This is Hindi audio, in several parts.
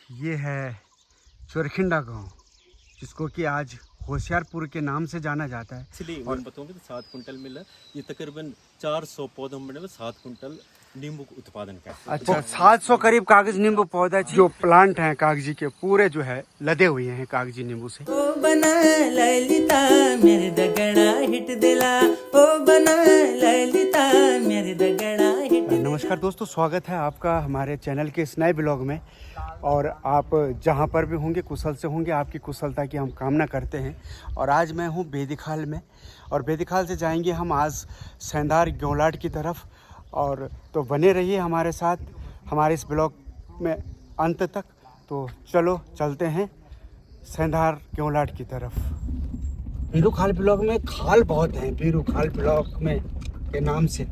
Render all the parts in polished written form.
ये है चोरखिंडा गांव, जिसको कि आज होशियारपुर के नाम से जाना जाता है। इसलिए मैं बताऊंगा तो 7 कुंटल मिला। ये तकरीबन 400 पौधों में 7 कुंटल नींबू उत्पादन करते हैं। अच्छा, 700 करीब कागज नींबू पौधा जो प्लांट हैं कागजी के पूरे जो है लदे हुए हैं कागजी नींबू से। ओ बना ललिता मेरे दगड़ा हिट दिला, ओ बना ललिता मेरे दगड़ा हिट। नमस्कार दोस्तों, स्वागत है आपका हमारे चैनल के इस नए ब्लॉग में। और आप जहां पर भी होंगे कुशल से होंगे, आपकी कुशलता की हम कामना करते हैं। और आज मैं हूं बेदीखाल में, और बेदीखाल से जाएंगे हम आज सेंधार ग्योलाट की तरफ। और तो बने रहिए हमारे साथ हमारे इस ब्लॉग में अंत तक। तो चलो चलते हैं सेंधार ग्योलाट की तरफ। बीरू खाल ब्लॉक में खाल बहुत हैं, बीरू खाल ब्लॉक में के नाम से,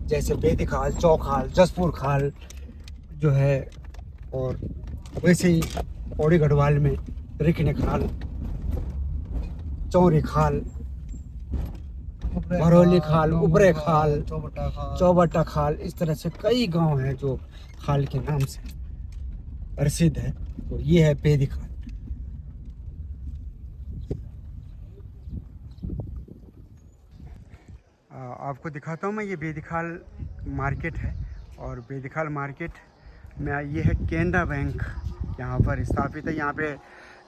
जैसे बेदीखाल, चौखाल, जसपुर खाल जो है, और वैसे ही पौड़ी गढ़वाल में रिकने खाल, चौरी खाल, भरौली खाल, उपरे खाल, चौबट्टा खाल, इस तरह से कई गांव हैं जो खाल के नाम से प्रसिद्ध है। तो ये है बेदीखाल। आपको दिखाता हूँ मैं, ये बेदीखाल मार्केट है। और बेदीखाल मार्केट में ये है केनरा बैंक यहाँ पर स्थापित है। यहाँ पे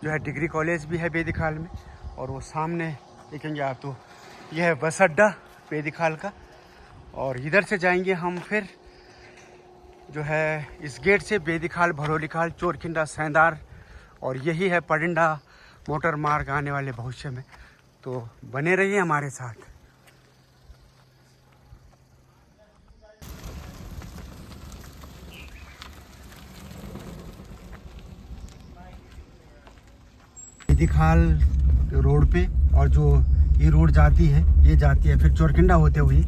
जो है डिग्री कॉलेज भी है बेदीखाल में। और वो सामने देखेंगे आप तो यह है बस अड्डा बेदीखाल का। और इधर से जाएंगे हम फिर जो है इस गेट से बेदीखाल, भरौली खाल, चोरखिंडा, सेंधार, और यही है परिंडा मोटर मार्ग आने वाले भविष्य में। तो बने रहिए हमारे साथ। बेदीखाल रोड पे, और जो ये रोड जाती है, ये जाती है फिर चोरखिंडा होते हुए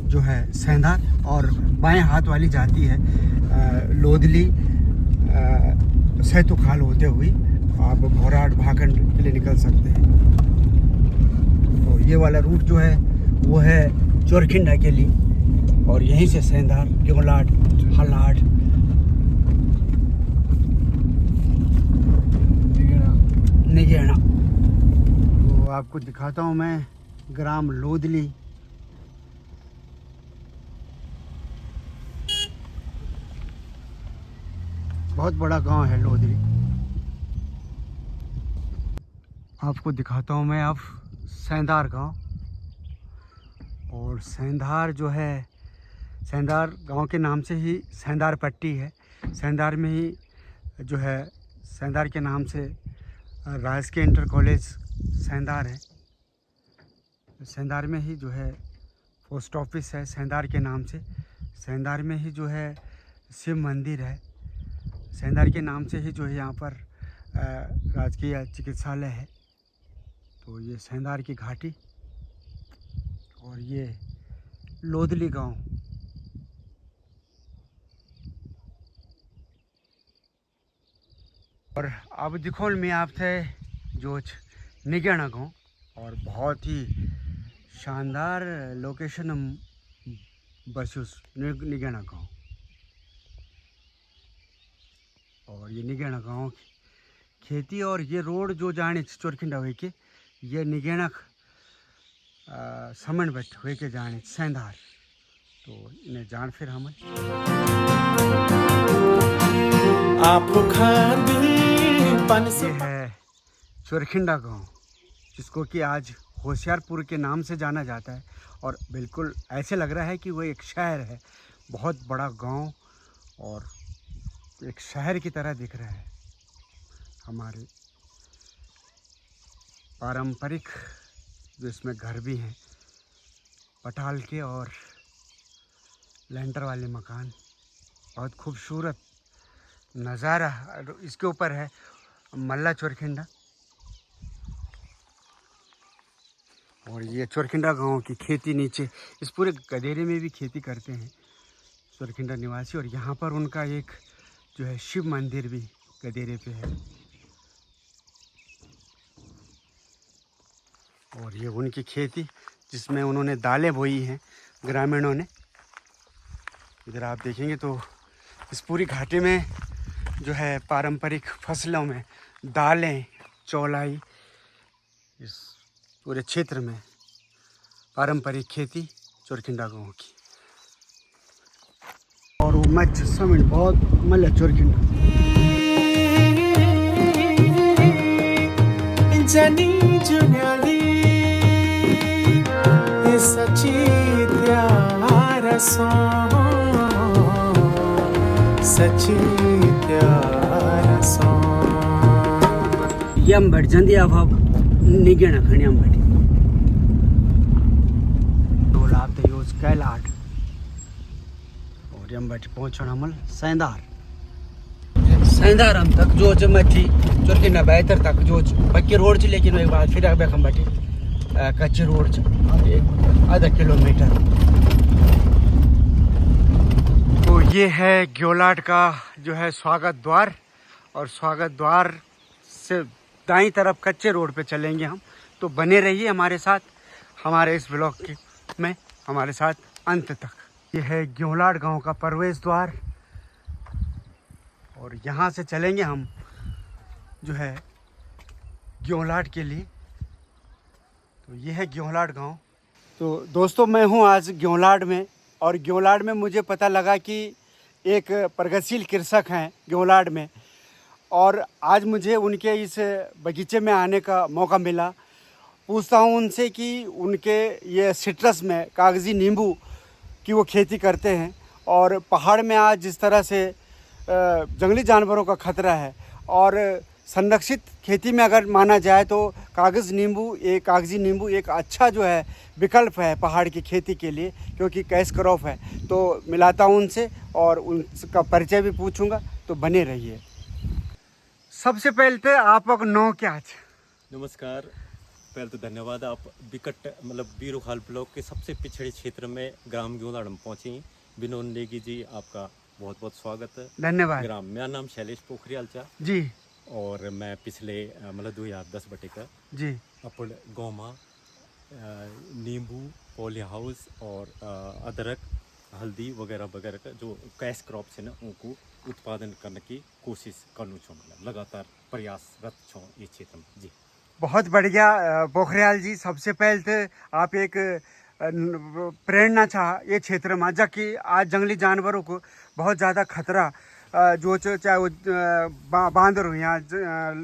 जो है सेंधार, और बाएं हाथ वाली जाती है लोधली, सैतुखाल होते हुए आप भौराट, भाखंड के लिए निकल सकते हैं। तो ये वाला रूट जो है वो है चोरखिंडा के लिए, और यहीं से सेंधार, ग्योलाट, हलाट, निगेना। तो आपको दिखाता हूँ मैं ग्राम लोधली। बहुत बड़ा गांव है लोधली। आपको दिखाता हूँ मैं अब सेंधार गांव। और सेंधार जो है, सेंधार गांव के नाम से ही सेंधार पट्टी है। सेंधार में ही जो है सेंधार के नाम से राजकीय इंटर कॉलेज सेंधार है। सेंधार में ही जो है पोस्ट ऑफिस है सेंधार के नाम से। सेंधार में ही जो है शिव मंदिर है। सेंधार के नाम से ही जो है यहाँ पर राजकीय चिकित्सालय है। तो ये सेंधार की घाटी, और ये लोधली गांव। और अब दिखोल में आप थे जो निगेना गाँव, और बहुत ही शानदार लोकेशन बसूस निगेना गाँव। और ये निगेना गाँव की खेती, और ये रोड जो जाने चोरखिंडा हुए के, ये निगेना समन बट हुए के जाने सेंधार। तो इन्हें जान फिर हम ये है चोरखिंडा गांव, जिसको कि आज होशियारपुर के नाम से जाना जाता है। और बिल्कुल ऐसे लग रहा है कि वो एक शहर है, बहुत बड़ा गांव, और एक शहर की तरह दिख रहा है। हमारे पारंपरिक जो इसमें घर भी हैं, पटाल के और लेंटर वाले मकान, बहुत खूबसूरत नज़ारा। इसके ऊपर है मल्ला चोरखिंडा। और ये चोरखिंडा गांव की खेती नीचे इस पूरे गदेरे में भी खेती करते हैं चोरखिंडा निवासी। और यहाँ पर उनका एक जो है शिव मंदिर भी गदेरे पे है। और ये उनकी खेती जिसमें उन्होंने दालें बोई हैं ग्रामीणों ने। इधर आप देखेंगे तो इस पूरी घाटी में जो है पारंपरिक फसलों में दालें, चौलाई, इस पूरे क्षेत्र में पारंपरिक खेती चोरखिंडा गाँव की। और वो मच समिट बहुत मतलब चोरखिंडा जनी जुन्याली सची प्यार सची प्यार यम बट जंदी आप निगेना खणी यम बट डोल आप तो यूज कैलाट और यम बट पहुंचना हमल सैंदार हम तक जो मथी चोरखिंडा बेहतर तक जो पक्की रोड च लेकिन एक बार फिर आगे हम बटी कच्ची रोड च आधा किलोमीटर। तो ये है ग्योलाट का जो है स्वागत द्वार, और स्वागत द्वार से दाईं तरफ कच्चे रोड पे चलेंगे हम। तो बने रहिए हमारे साथ, हमारे इस ब्लॉग में हमारे साथ अंत तक। ये है ग्योलाट गांव का प्रवेश द्वार, और यहाँ से चलेंगे हम जो है ग्योलाट के लिए। तो ये है ग्योलाट गांव। तो दोस्तों मैं हूँ आज ग्योलाट में, और ग्योलाट में मुझे पता लगा कि एक प्रगतिशील कृषक हैं ग्योलाट में, और आज मुझे उनके इस बगीचे में आने का मौका मिला। पूछता हूँ उनसे कि उनके ये सिट्रस में कागज़ी नींबू की वो खेती करते हैं, और पहाड़ में आज जिस तरह से जंगली जानवरों का खतरा है, और संरक्षित खेती में अगर माना जाए तो कागज़ी नींबू एक अच्छा जो है विकल्प है पहाड़ की खेती के लिए, क्योंकि कैश क्रॉप है। तो मिलाता हूँ उनसे और उनका परिचय भी पूछूंगा, तो बने रहिए। सबसे पहले तो आपका नाम क्या है? नमस्कार, पहले तो धन्यवाद। आप बिकट मतलब बीरोखाल ब्लॉक के सबसे पिछड़े क्षेत्र में ग्राम ग्योलाट में पहुँची। विनोद नेगी जी, आपका बहुत बहुत स्वागत है। धन्यवाद। ग्राम, मेरा नाम शैलेश पोखरियाल चा जी, और मैं पिछले मतलब 2010 बटे का जी अपन गाँव में नींबू, पॉली हाउस और अदरक, हल्दी वगैरह वगैरह का जो कैश क्रॉप्स है ना, उनको उत्पादन करने की कोशिश करना छो, मतलब लगातार प्रयासरत छो ये क्षेत्र में। जी बहुत बढ़िया पोखरियाल जी। सबसे पहले तो आप एक प्रेरणा चाह ये क्षेत्र में, जबकि आज जंगली जानवरों को बहुत ज़्यादा खतरा जो चाहे वो बांदर हुआ,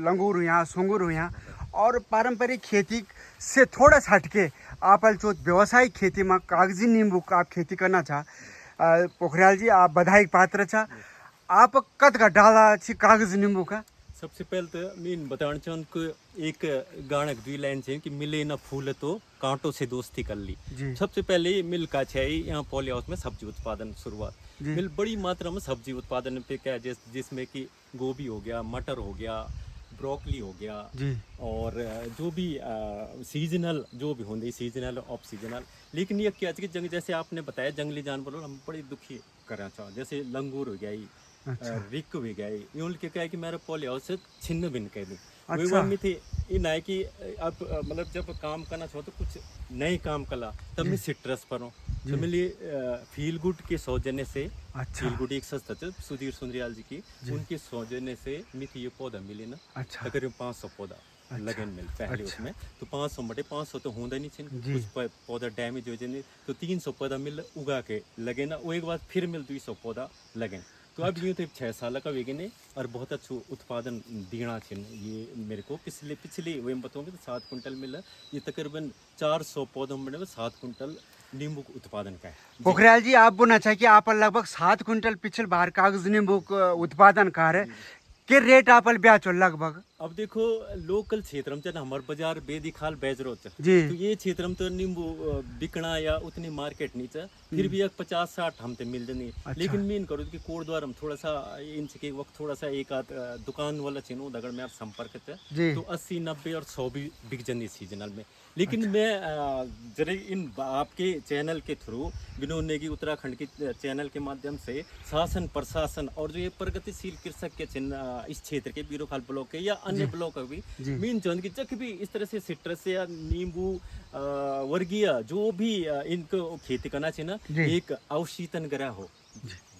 लंगूर हुआ, सुंगूर हुआ, और पारंपरिक खेती से थोड़ा सा हटके आप जो व्यवसायिक खेती में कागजी नींबू का आप खेती करना चाह, पोखरियाल जी आप बधाई पात्र चाह। आप कद का डाला छी कागजी नींबू का? सबसे पहले तो मैं बताना चाहूँ कि एक गानक 2 लाइन है कि मिले ना फूल तो कांटों से दोस्ती कर ली। सबसे पहले मिल का है यहाँ पॉली हाउस में सब्जी उत्पादन शुरुआत। मिल बड़ी मात्रा में सब्जी उत्पादन पे क्या है, जिसमें कि गोभी हो गया, मटर हो गया, ब्रोकली हो गया, और जो भी सीजनल जो भी होंगे, सीजनल ऑफ सीजनल। लेकिन ये क्या है कि जैसे आपने बताया जंगली जानवरों हम बड़ी दुखी करना चाहो, जैसे लंगूर हो गया, रिक भी गए, यूं के क्या है कि मेरे पॉली हाउस से छिन्न भिन्न कह दूँ। अच्छा। में थे इन है कि अब मतलब जब काम करना चाहो तो कुछ नए काम कला, तब मैं सिट्रस पर हूँ। तो मिली फील गुड के सौजन्य से, फील गुड एक संस्था है सुधीर सुंदरियाल जी की, उनके सौजन्य से मिथी ये पौधा मिले ना। अच्छा। तकरीबन 500 पौधा लगन मिल पहले उसमें। तो 500 बटे 500 तो होता नहीं छिन, कुछ पौधा डैमेज हो जाए, तो 300 पौधा मिल उगा के लगे ना, वो एक बार फिर मिल 200 पौधा लगे। तो अब यूँ तो 6 साल का वेगने और बहुत अच्छा उत्पादन देना चाहिए ये मेरे को। पिछले वो बताऊँगे तो 7 कुंटल मिला। ये तकरीबन 400 पौधों में 7 कुंटल नींबू उत्पादन का है। पोखरियाल जी आप बोलना चाहिए कि आप लगभग 7 कुंटल पिछले बार कागज नींबू उत्पादन कर है के रेट आप ब्याचो लगभग? अब देखो लोकल क्षेत्र में चल हमारे बाजार बेदीखाल बेजरोच, तो ये क्षेत्र में तो नींबू बिकना या उतनी मार्केट नहीं है, फिर भी 50-60 हम मिल जानी। अच्छा। लेकिन मेन करो कि कोड द्वारा हम थोड़ा सा इनसे के वक्त थोड़ा सा एक आध दुकान वाला चिन्ह दगड़ में आप संपर्क थे तो 80-90 और 100 भी बिक जानी सीजनल में। लेकिन अच्छा। मैं जरा इन आपके चैनल के थ्रू विनोद नेगी उत्तराखंड के चैनल के माध्यम से शासन प्रशासन और जो ये प्रगतिशील कृषक के चिन्ह इस क्षेत्र के बीरोखाल ब्लॉक के या अन्य ब्लॉक भी मीन चंद की जब भी इस तरह से सिट्रस या नींबू वर्गीय जो भी इनको खेती करना चाहिए ना, एक अवशीतन ग्रह हो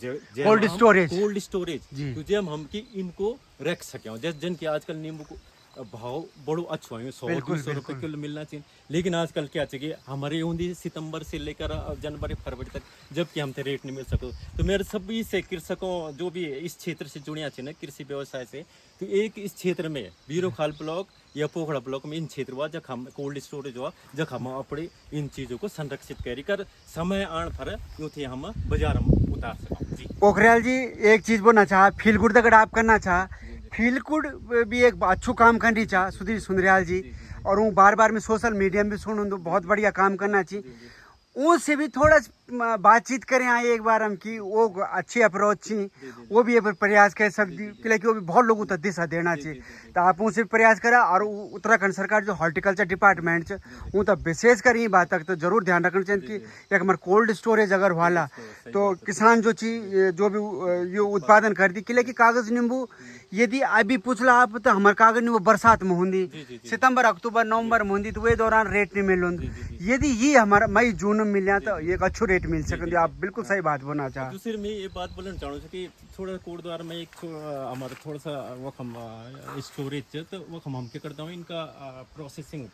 कोल्ड स्टोरेज कोल्ड स्टोरेज जी। तो जब हम की इनको रख सके जैसे जन की आजकल नींबू को भाव बड़ो अच्छो है 100-200 रुपए किलो मिलना चाहिए लेकिन आजकल क्या चाहिए हमारे ऊंधी सितंबर से लेकर जनवरी फरवरी तक जबकि हमसे रेट नहीं मिल सको तो मेरे सभी से कृषकों जो भी इस क्षेत्र से जुड़िया चाहिए ना कृषि व्यवसाय से तो एक इस क्षेत्र में बीरोखाल ब्लॉक या पोखड़ा ब्लॉक में इन क्षेत्र हुआ जब हम कोल्ड स्टोरेज हुआ जब हम अपने इन चीजों को संरक्षित करी कर समय आने पर यूं थे हम बाजार में उतार सकें जी। पोखरियाल जी एक चीज बोलना चाह फील गुड अगर आप करना चाह फील गुड भी एक अच्छू काम करनी चाह सुधीर सुंदरियाल जी और वो बार बार में सोशल मीडिया में भी सुन बहुत बढ़िया काम करना चाहिए उनसे भी थोड़ा बातचीत करें आए एक बार हम की वो अच्छी अप्रोच थी वो भी एक बार प्रयास कर सकती क्योंकि वो भी बहुत लोगों तक दिशा देना चाहिए तो आप उनसे प्रयास करा और उत्तराखंड सरकार जो हॉर्टिकल्चर डिपार्टमेंट वो तो विशेष कर ये बात तक तो जरूर ध्यान रखना चाहिए कि एक हमारे कोल्ड स्टोरेज अगर वाला तो किसान जो चीज जो भी ये उत्पादन कर दी क्योंकि कागज नींबू यदि अभी पूछला आप तो हमारे कागज नींबू बरसात में होंगी सितंबर अक्टूबर नवंबर में होंगी तो वे दौरान रेट नहीं मिल यदि ये हमारा मई जून में मिल जाए तो एक अच्छो रेट मिल सके आप बिल्कुल सही बात बोलना चाह दूसरी मैं ये बात बोलना चाहूँ कि थोड़ा कोड द्वारा में एक हमारा थोड़ा सा वो हम स्टोरेज तो वो हम क्या करता हूँ इनका प्रोसेसिंग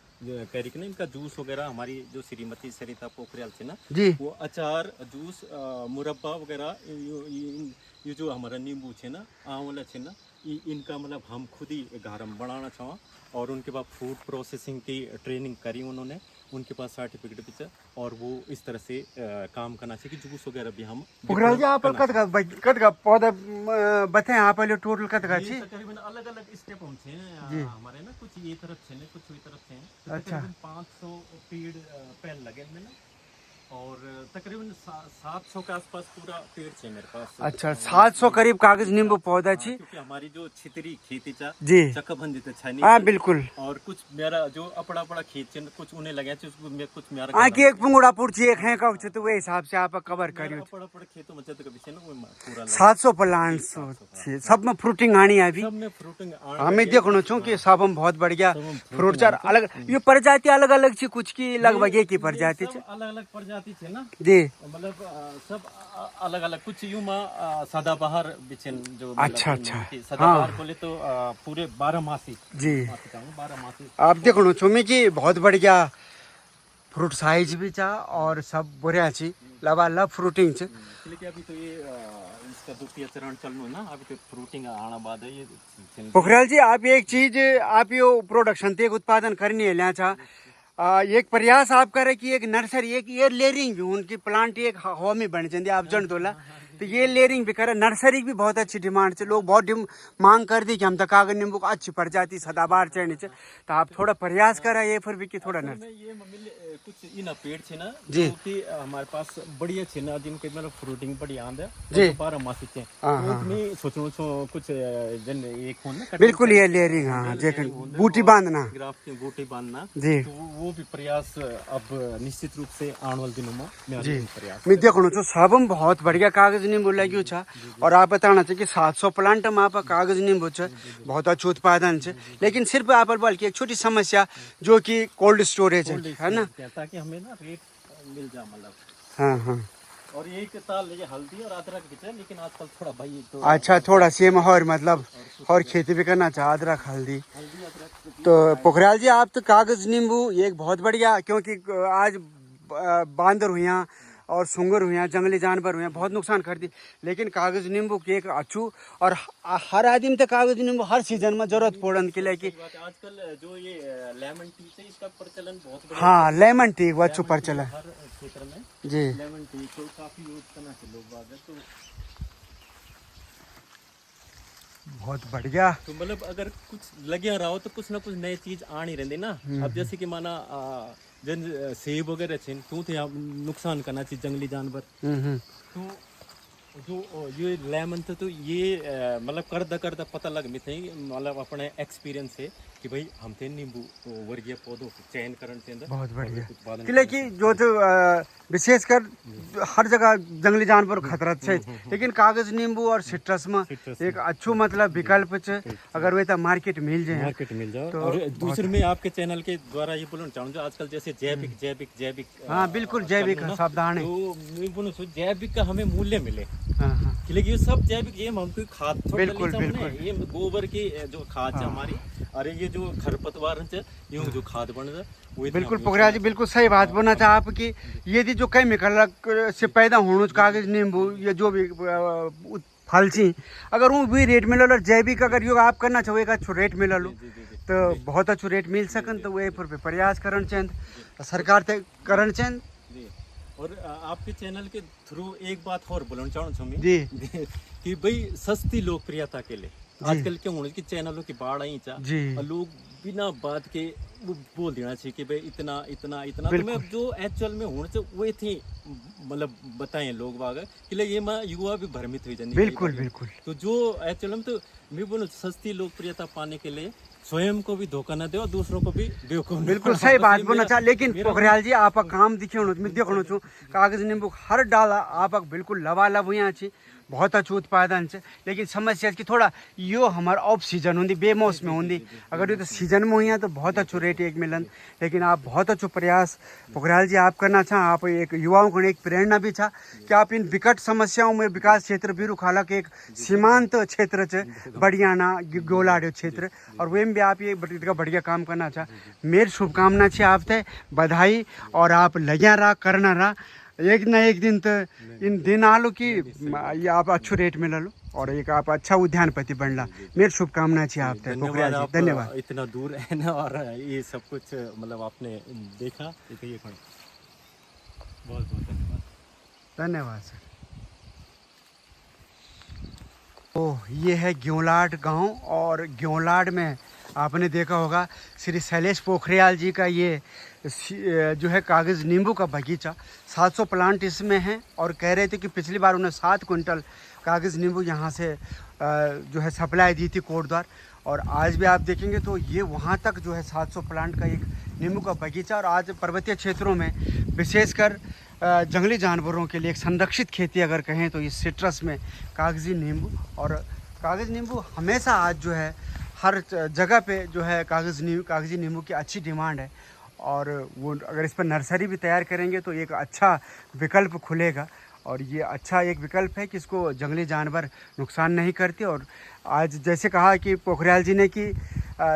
करी के ना इनका जूस वगैरह हमारी जो श्रीमती सरिता पोखरियाल थी ना जी वो अचार जूस मुरब्बा वगैरह ये जो हमारा नींबू थे ना आंवला थे ना इनका मतलब हम खुद ही घर में बनाना चाहें और उनके बाद फूड प्रोसेसिंग की ट्रेनिंग करी उन्होंने उनके पास सर्टिफिकेट भी और वो इस तरह से काम करना चाहिए कि जूस वगैरह भी हम पोखरियाल जी आप कद का पौधा बताएं आप पहले टोटल कद का छी तकरीबन अलग अलग स्टेप हम थे हमारे ना कुछ ये तरफ से कुछ ये तरफ से अच्छा 500 पेड़ पहल लगे में ना और तकरीबन 700 के आसपास पूरा पेड़ है मेरे पास अच्छा 700 करीब कागज नींबू पौधा छी क्योंकि हमारी जो छितरी खेती चा जी चक्काबंदी तो छानी हाँ बिल्कुल और कुछ मेरा जो अपड़ा खेत है कुछ उन्हें लगे उसको कुछ मेरा आके एक पुंगड़ा पुरची एक है का तो वे हिसाब से आप कवर करियो अपड़ा खेतों में जब कभी ना वो पूरा 700 प्लांट्स सब में फ्रूटिंग आनी है अभी सब में फ्रूटिंग हमें देखो छो कि सब में बहुत बढ़िया फ्रूट चार अलग ये प्रजाति अलग अलग छी कुछ की लगभग एक ही प्रजाति छे अलग अलग प्रजाति थे ना जी मतलब सब अलग अलग कुछ यूं सदाबहार बिचन जो अच्छा अच्छा सदाबहार बोले तो पूरे 12 मासी जी 12 मासी आप देखो छो में कि बहुत बढ़िया फ्रूट साइज भी चा और सब बढ़िया छी लबालब फ्रूटिंग छ लेकिन अभी तो ये इसका द्वितीय चरण चलनो ना अभी तो फ्रूटिंग आना बाद है ये पोखरियाल जी आप एक चीज आप यो प्रोडक्शन ते उत्पादन करनी है ल्या एक प्रयास आप करें कि एक नर्सरी एक ये लेयरिंग भी उनकी प्लांट एक हवा में बन जाती आप जन तोला तो ये लेयरिंग भी करें नर्सरी की भी बहुत अच्छी डिमांड है लोग बहुत मांग कर दी कि हम तो कागज नींबू को अच्छी प्रजाति सदाबहार चाहिए तो आप थोड़ा प्रयास करें ये फिर भी कि थोड़ा ये कुछ इन पेड़ छे ना जी कि हमारे पास बढ़िया छे ना जिनके मतलब फ्रूटिंग बढ़िया आंदा जी 12 मासी छे मैं सोचनो छो कुछ जन एक हो ना बिल्कुल ये लेयरिंग हां जेकन बूटी बांधना ग्राफ की बूटी बांधना जी तो वो भी प्रयास अब निश्चित रूप से आने वाले दिनों में जी प्रयास मैं देखो तो सब में बहुत बढ़िया कागज नींबू लगी छा और आप बताना चाहिए कि 700 प्लांट में आप कागज नींबू छ बहुत अच्छा उत्पादन है लेकिन सिर्फ आप बल्कि एक छोटी समस्या जो कि कोल्ड स्टोरेज है ना ताकि हमें ना रेट मिल जाए मतलब हाँ हाँ और एक ताल ये हल्दी और अदरक भी है लेकिन आजकल थोड़ा भाई तो अच्छा थोड़ा सेम और मतलब और खेती भी करना चाह अदरक हल्दी तो पोखरियाल जी आप तो कागज नींबू एक बहुत बढ़िया क्योंकि आज बांदर हुआ और सुंगर हुआ जंगली जानवर हुए बहुत नुकसान करती लेकिन कागज नींबू के एक अच्छू और हर आदमी तो कागज नींबू हर सीजन में जरूरत पड़न के लिए कि आजकल जो ये लेमन टी है इसका प्रचलन बहुत हाँ लेमन टी अच्छू प्रचलन हर क्षेत्र में जी लेमन टी को काफी यूज करना चाहिए लोग बाग तो बहुत बढ़िया तो मतलब अगर कुछ लगे रहो तो कुछ ना कुछ नई चीज आनी रहती ना अब जैसे कि माना जन सेब वगैरह छे तो थे नुकसान करना चाहिए जंगली जानवर तो जो ये लेमन तो ये मतलब करदा पता लग में थे मतलब अपने एक्सपीरियंस है कि भाई हम थे नींबू वर्गीय पौधों को चयन करने के अंदर बहुत बढ़िया कि जो विशेषकर हर जगह जंगली जानवर खतरा है लेकिन कागज नींबू और सिट्रस में एक अच्छो मतलब विकल्प है अगर वे तो मार्केट मिल जाए तो और दूसरे में आपके चैनल के द्वारा ये बोलना चाहूँ आजकल जैसे जैविक हाँ बिल्कुल जैविक सावधान है तो जैविक का हमें मूल्य मिले लेकिन ये सब जैविक, ये हमको खाद थोड़ा बिल्कुल, डाली हमने, बिल्कुल। ये गोबर की जो खाद है हाँ। हमारी, अरे ये जो खरपतवार है यूं जो खाद बन रहा वो इतना बिल्कुल हमने पोखरियाल जी, उसमें- बिल्कुल सही बात बोलना चाहा आपकी। यदि जो केमिकल से पैदा होने कागज नींबू या जो भी फल छी, अगर वो भी रेट मिलल और जैविक अगर यो आप करना चाहो एक अच्छो रेट मिलल जी, जी, जी। तो बहुत अच्छो रेट मिल सकन, तो वे पर प्रयास करन चंद सरकार ते करन चंद। जी। और आपके चैनल के थ्रू एक बात और बोलना चाहूँ छूँ मैं जी। कि भाई सस्ती लोकप्रियता के लिए जी। आजकल क्या होने की चैनलों की बाढ़ आई चा, जी। और लोग बिना बात के वो बोल देना चाहिए कि भाई इतना इतना इतना, तो बिल्कुल। मैं जो एक्चुअल में होने से वो थी मतलब बताएं लोग बाग कि ले ये मैं युवा भी भ्रमित हुई जानी। बिल्कुल, बिल्कुल। तो जो एक्चुअल में तो मैं बोलूँ सस्ती लोकप्रियता पाने के लिए स्वयं को भी धोखा न दे और दूसरों को भी बेवकूफ न बिल्कुल बनाओ। सही बस बात ये बोलना मेरा- चाह, लेकिन मेरा- पोखरियाल जी आप काम दिखे मैं देखो छू कागज नींबू हर डाला आप बिल्कुल लबालब हुआ छी, बहुत अच्छो उत्पादन है। लेकिन समस्या है कि थोड़ा यो हमार ऑफ सीजन होंगी, बेमौसम होंगी, अगर ये तो सीजन में हुई तो बहुत अच्छो रेट एक मिलन। लेकिन आप बहुत अच्छो प्रयास पोखरियाल जी आप करना चाह, आप एक युवाओं को एक प्रेरणा भी था कि आप इन विकट समस्याओं में विकास क्षेत्र बीरू खाला के एक सीमांत क्षेत्र है बढ़ियाना गोलाड क्षेत्र, और वे में भी आप ये बढ़िया काम करना चाह। मेरी शुभकामना है आप थे, बधाई, और आप लग्या रहा करना रहा, एक ना एक दिन तो इन दिन आलो कि ये आप अच्छो रेट मिललो और एक आप अच्छा उद्यानपति बनला। मेरी शुभकामना है आप थे पोखरियाल जी, आप धन्यवाद। इतना दूर है ना, और ये सब कुछ मतलब आपने देखा, ये बहुत बहुत धन्यवाद। धन्यवाद सर। तो ये है ग्योलाड गांव, और ग्योलाड में आपने देखा होगा श्री शैलेश पोखरियाल जी का ये जो है कागज़ नींबू का बगीचा, 700 प्लांट इसमें हैं, और कह रहे थे कि पिछली बार उन्हें 7 क्विंटल कागज़ नींबू यहाँ से जो है सप्लाई दी थी कोटद्वार, और आज भी आप देखेंगे तो ये वहाँ तक जो है 700 प्लांट का एक नींबू का बगीचा। और आज पर्वतीय क्षेत्रों में विशेषकर जंगली जानवरों के लिए एक संरक्षित खेती अगर कहें तो इस सिट्रस में कागज़ी नींबू, और कागज़ नींबू हमेशा आज जो है हर जगह पे जो है कागज़ी नींबू की अच्छी डिमांड है, और वो अगर इस पर नर्सरी भी तैयार करेंगे तो एक अच्छा विकल्प खुलेगा, और ये अच्छा एक विकल्प है कि इसको जंगली जानवर नुकसान नहीं करते। और आज जैसे कहा कि पोखरियाल जी ने कि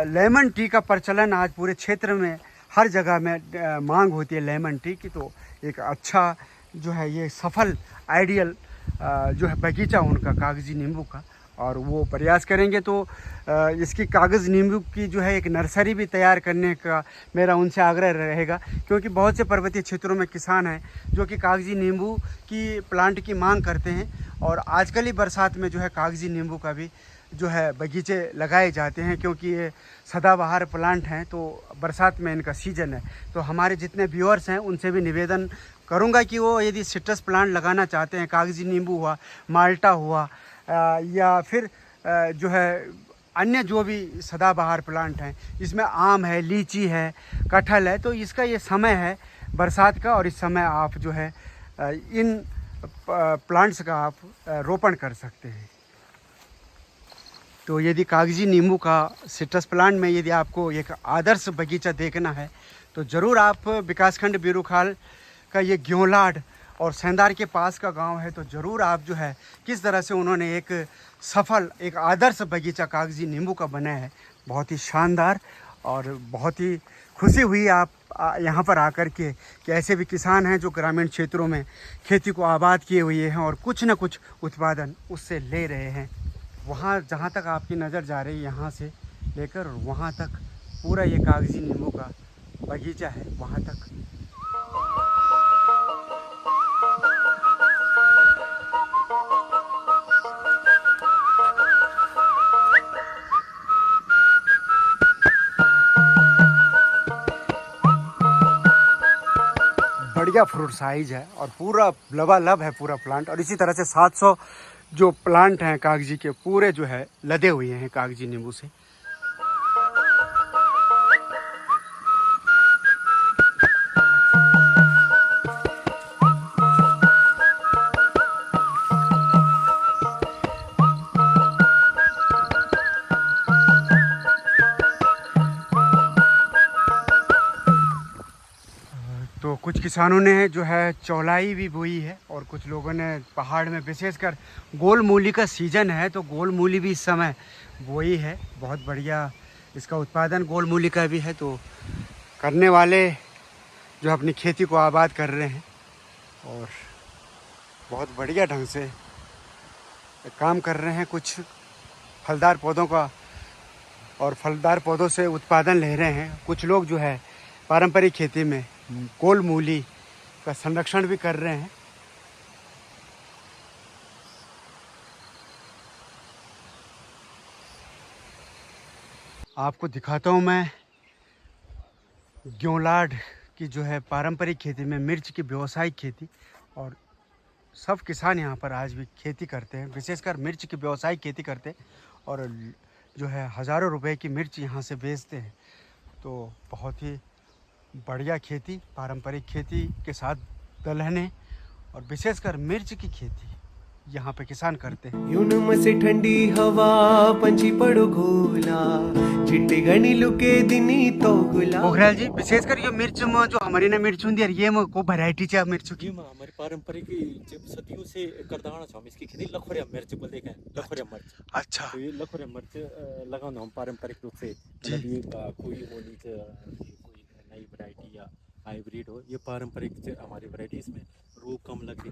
लेमन टी का प्रचलन आज पूरे क्षेत्र में हर जगह में मांग होती है लेमन टी की, तो एक अच्छा जो है ये सफल आइडियल जो है बगीचा उनका कागज़ी नींबू का, और वो प्रयास करेंगे तो इसकी कागज़ नींबू की जो है एक नर्सरी भी तैयार करने का मेरा उनसे आग्रह रहेगा, क्योंकि बहुत से पर्वतीय क्षेत्रों में किसान हैं जो कि कागज़ी नींबू की प्लांट की मांग करते हैं, और आजकल ही बरसात में जो है कागज़ी नींबू का भी जो है बगीचे लगाए जाते हैं, क्योंकि ये सदाबहार प्लांट हैं, तो बरसात में इनका सीजन है। तो हमारे जितने व्यूअर्स हैं उनसे भी निवेदन करूंगा कि वो यदि सिट्रस प्लांट लगाना चाहते हैं, कागज़ी नींबू हुआ, माल्टा हुआ, या फिर जो है अन्य जो भी सदाबहार प्लांट हैं, इसमें आम है, लीची है, कटहल है, तो इसका ये समय है बरसात का, और इस समय आप जो है इन प्लांट्स का आप रोपण कर सकते हैं। तो यदि कागज़ी नींबू का सिट्रस प्लांट में यदि आपको एक आदर्श बगीचा देखना है तो ज़रूर आप विकासखंड बीरूखाल का ये ग्योलाड और सेंदार के पास का गांव है, तो ज़रूर आप जो है किस तरह से उन्होंने एक सफल एक आदर्श बगीचा कागज़ी नींबू का बनाया है, बहुत ही शानदार, और बहुत ही खुशी हुई आप यहाँ पर आकर के कि ऐसे भी किसान हैं जो ग्रामीण क्षेत्रों में खेती को आबाद किए हुए हैं और कुछ न कुछ उत्पादन उससे ले रहे हैं। वहाँ जहाँ तक आपकी नज़र जा रही है यहाँ से लेकर वहाँ तक पूरा ये कागज़ी नींबू का बगीचा है, वहाँ तक। बढ़िया फ्रूट साइज है और पूरा लबालब है पूरा प्लांट, और इसी तरह से 700 जो प्लांट हैं कागजी के पूरे जो है लदे हुए हैं कागजी नींबू से। तो कुछ किसानों ने जो है चौलाई भी बोई है और कुछ लोगों ने पहाड़ में, विशेषकर गोल मूली का सीज़न है तो गोल मूली भी इस समय बोई है। बहुत बढ़िया इसका उत्पादन गोल मूली का भी है। तो करने वाले जो अपनी खेती को आबाद कर रहे हैं और बहुत बढ़िया ढंग से काम कर रहे हैं। कुछ फलदार पौधों का और फलदार पौधों से उत्पादन ले रहे हैं। कुछ लोग जो है पारंपरिक खेती में गोल मूली का संरक्षण भी कर रहे हैं। आपको दिखाता हूँ मैं ग्योलाड की जो है पारंपरिक खेती में मिर्च की व्यावसायिक खेती, और सब किसान यहाँ पर आज भी खेती करते हैं, विशेषकर मिर्च की व्यावसायिक खेती करते हैं और जो है हज़ारों रुपए की मिर्च यहाँ से बेचते हैं। तो बहुत ही बढ़िया खेती, पारंपरिक खेती के साथ दलहने और विशेषकर मिर्च की खेती यहाँ पे किसान करते हैं। यूं से ठंडी हवा पंछी पड़ो घोला, चिट्टे गणी लुके दिनी तो गुला। पोखराल जी, विशेषकर ये मिर्च में जो हमारी ना मिर्च होती है, ये में को वैरायटी चाहिए मिर्च की? हमारी पारंपरिक जब सदियों से करदाना छो हम इसकी खेती लखोरिया मिर्च बोलते हैं, लखोरिया मिर्च। अच्छा, तो ये लखोरिया मिर्च लगाना हम पारंपरिक रूप से, मतलब ये कोई वो नहीं कोई नई वैरायटी या हाइब्रिड हो, ये पारंपरिक हमारी वैरायटी, इसमें रोग कम लग रही।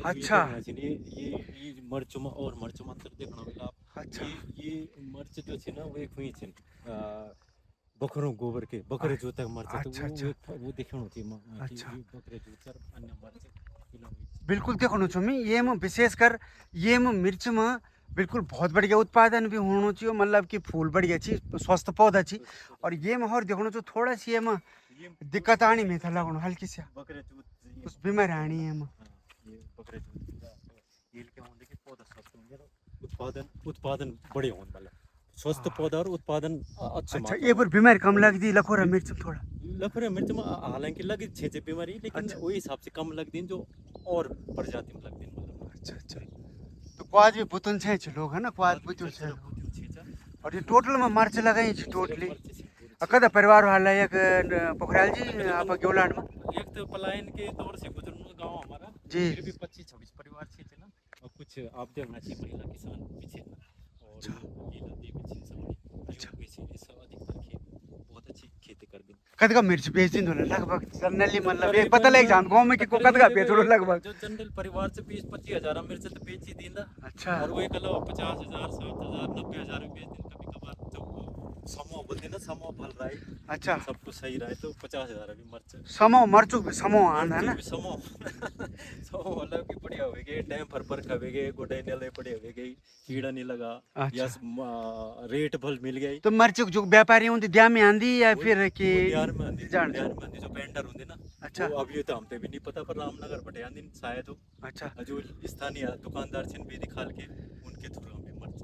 अच्छा, ये मर्च में और मर्च में अंतर देखना होगा आप। अच्छा, ये मर्च जो छे ना वो एक हुई छे बकरों गोबर के बकरे जो तक मर्च, अच्छा, तो वो देखना चाहिए। अच्छा, बकरे जो अन्य मर्च बिल्कुल देखो छो मैं ये में विशेषकर ये में मिर्च में बिल्कुल बहुत बढ़िया उत्पादन भी होना चाहिए, मतलब कि फूल बढ़िया अच्छी, स्वस्थ पौधा अच्छी। और ये में और देखो जो थोड़ा सी ये में दिक्कत आनी में था लगना हल्की सी बकरे कुछ बीमारी आनी है। ये बकरे ये क्या होने के पौधा स्वस्थ होंगे, उत्पादन बड़े होने वाला, स्वस्थ पौधा और उत्पादन अच्छा। अच्छा, ये पर बीमारी कम लगती लखोरा मिर्च में? थोड़ा लखोरा मिर्च में हालांकि लगी छे बीमारी, लेकिन वही हिसाब से कम लगती जो और प्रजाति में लगती मतलब। अच्छा अच्छा, तो क्वाद भी बुतन छे लोग है ना, क्वाद बुतन छे। और ये टोटल में मर्च लगाई छी टोटली कदा परिवार वाला एक पोखराल जी आप ग्योलाड में? एक तो पलायन के दौर से गुजरना गांव हमारा जी, फिर भी 25-26 परिवार छे ना, और कुछ आप देखना चाहिए महिला किसान पीछे और ये नदी पीछे सब। अच्छा, पीछे सब अधिकतर खेत बहुत अच्छी खेती कर दी। कद का मिर्च बेच दिन लगभग जनरली, मतलब ये पता लग जान गांव में कि को कद का बेच लगभग जो जनरल परिवार से 20-25 हजार मिर्च तो बेच ही दींदा। अच्छा, और वो एक अलावा 50,000 60,000 90,000 बेच दिन कभी कभार, जब समो बोलते ना, समो फल रहा है, अच्छा, सब कुछ सही रहा है तो 50,000 अभी मर्च समो मर्चू समो आना है ना, समो समो मतलब कि बढ़िया होगे, टाइम पर खावेगे, गोडे नेले पड़े होगे, कीड़ा नहीं लगा। अच्छा, या रेट भल मिल गई तो मर्च जो व्यापारी होंगे ध्यान में आंदी या फिर कि बिहार में आंदी जो वेंडर होंगे ना। अच्छा, अब ये तो हमते भी नहीं पता, पर रामनगर बटे आंदी शायद हो। अच्छा, जो स्थानीय दुकानदार छिन बेदी खाल के उनके थ्रू हमें मर्च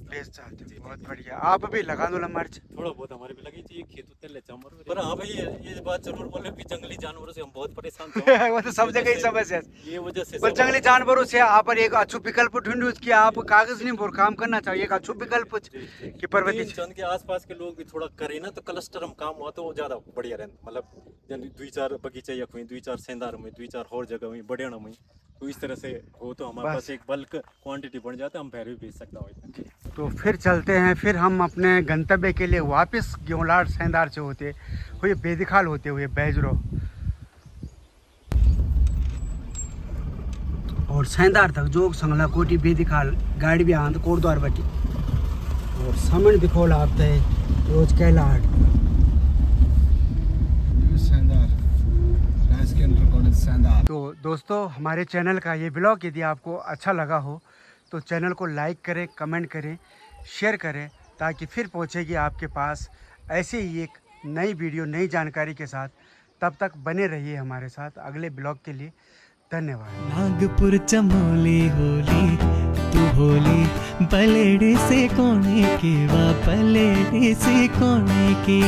बेच चाहते हैं। बहुत बढ़िया, आप भी लगा दो मर्च। थोड़ा बहुत हमारे भी लगी चाहिए, खेत उतर ले चामर। पर हाँ भाई ये बात जरूर बोले कि जंगली जानवरों से हम बहुत परेशान थे। वो तो सब जगह ही समस्या है, ये वजह से पर जंगली जानवरों से आप एक अच्छो विकल्प ढूंढो कि आप कागज नहीं बोर काम करना चाहिए, एक अच्छो विकल्प कि पर्वतीय चंद के आसपास के लोग भी थोड़ा करे ना तो क्लस्टर हम काम हुआ तो ज्यादा बढ़िया रहता, मतलब जन 2-4 बगीचे या कोई 2-4 सेंदार में 2-4 और जगह में बढ़िया में, तो इस तरह से हो तो हमारे पास एक बल्क क्वांटिटी बन जाता है, हम फिर भी बेच सकता हूँ। तो फिर चलते हैं, फिर हम अपने गंतव्य के लिए वापस ग्योलाड सेंदार से होते हुए बेदिखाल होते हुए बैजरो और सेंदार तक जो संगला कोटी बेदिखाल गाड़ी भी आंद कोटद्वार बटी और समण दिखोला आप तय रोज कैलाड तो दोस्तों हमारे चैनल का ये ब्लॉग यदि आपको अच्छा लगा हो तो चैनल को लाइक करें, कमेंट करें, शेयर करें, ताकि फिर पहुंचेगी आपके पास ऐसे ही एक नई वीडियो नई जानकारी के साथ। तब तक बने रहिए हमारे साथ अगले ब्लॉग के लिए। धन्यवाद। नागपुर चमोली होली तू होली पलेड़ी से कोने की वा पलेड़ी से कोने की।